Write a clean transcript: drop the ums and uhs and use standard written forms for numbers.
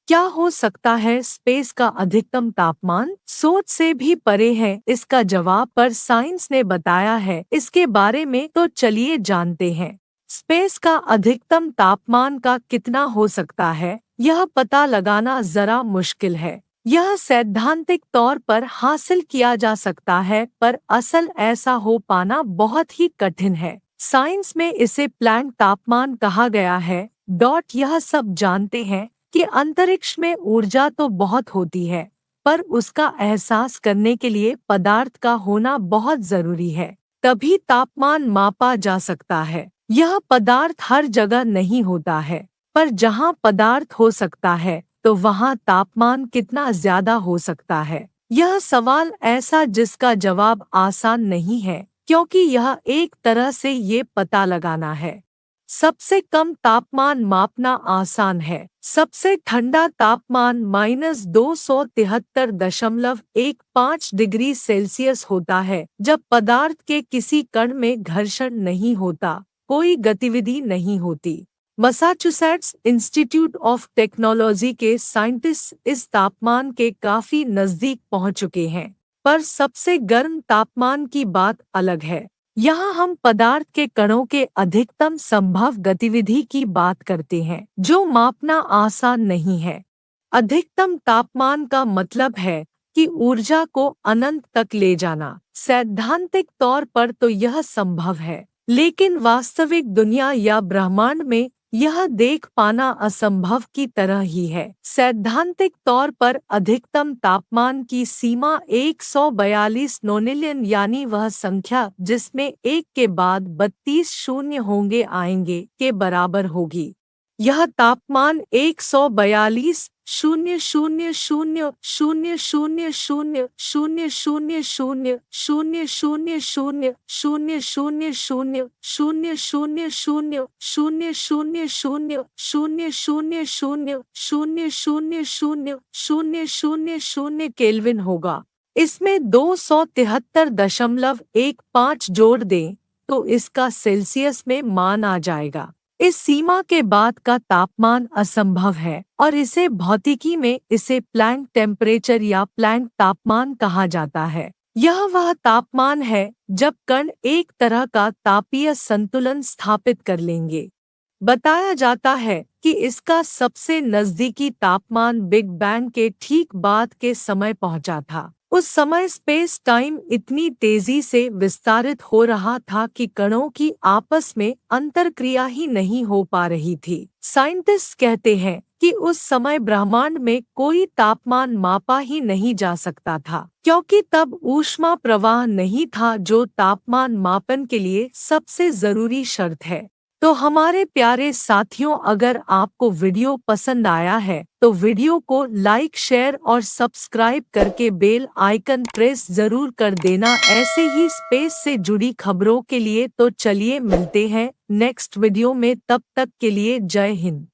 क्या हो सकता है स्पेस का अधिकतम तापमान? सोच से भी परे है इसका जवाब, पर साइंस ने बताया है इसके बारे में। तो चलिए जानते हैं। स्पेस का अधिकतम तापमान का कितना हो सकता है, यह पता लगाना जरा मुश्किल है। यह सैद्धांतिक तौर पर हासिल किया जा सकता है, पर असल ऐसा हो पाना बहुत ही कठिन है। साइंस में इसे प्लैंक तापमान कहा गया है। यह सब जानते हैं कि अंतरिक्ष में ऊर्जा तो बहुत होती है, पर उसका एहसास करने के लिए पदार्थ का होना बहुत जरूरी है। तभी तापमान मापा जा सकता है। यह पदार्थ हर जगह नहीं होता है, पर जहाँ पदार्थ हो सकता है तो वहाँ तापमान कितना ज्यादा हो सकता है। यह सवाल ऐसा जिसका जवाब आसान नहीं है, क्योंकि यह एक तरह से ये पता लगाना है। सबसे कम तापमान मापना आसान है। सबसे ठंडा तापमान -273.15 डिग्री सेल्सियस होता है, जब पदार्थ के किसी कण में घर्षण नहीं होता, कोई गतिविधि नहीं होती। मसाचुसेट्स इंस्टीट्यूट ऑफ टेक्नोलॉजी के साइंटिस्ट इस तापमान के काफी नजदीक पहुंच चुके हैं, पर सबसे गर्म तापमान की बात अलग है। यहाँ हम पदार्थ के कणों के अधिकतम संभव गतिविधि की बात करते हैं, जो मापना आसान नहीं है। अधिकतम तापमान का मतलब है कि ऊर्जा को अनंत तक ले जाना। सैद्धांतिक तौर पर तो यह संभव है, लेकिन वास्तविक दुनिया या ब्रह्मांड में यह देख पाना असंभव की तरह ही है। सैद्धांतिक तौर पर अधिकतम तापमान की सीमा 142 नोनिलियन, यानी वह संख्या जिसमें एक के बाद 32 शून्य होंगे आएंगे, के बराबर होगी। यह तापमान 142 केल्विन होगा। इसमें 273.15 जोड़ दें तो इसका सेल्सियस में मान आ जाएगा। इस सीमा के बाद का तापमान असंभव है, और इसे भौतिकी में इसे प्लैंक टेम्परेचर या प्लैंक तापमान कहा जाता है। यह वह तापमान है जब कण एक तरह का तापीय संतुलन स्थापित कर लेंगे। बताया जाता है कि इसका सबसे नजदीकी तापमान बिग बैंग के ठीक बाद के समय पहुंचा था। उस समय स्पेस टाइम इतनी तेजी से विस्तारित हो रहा था कि कणों की आपस में अंतरक्रिया ही नहीं हो पा रही थी। साइंटिस्ट कहते हैं कि उस समय ब्रह्मांड में कोई तापमान मापा ही नहीं जा सकता था, क्योंकि तब ऊष्मा प्रवाह नहीं था, जो तापमान मापन के लिए सबसे जरूरी शर्त है। तो हमारे प्यारे साथियों, अगर आपको वीडियो पसंद आया है तो वीडियो को लाइक, शेयर और सब्सक्राइब करके बेल आइकन प्रेस जरूर कर देना, ऐसे ही स्पेस से जुड़ी खबरों के लिए। तो चलिए मिलते हैं नेक्स्ट वीडियो में, तब तक के लिए जय हिंद।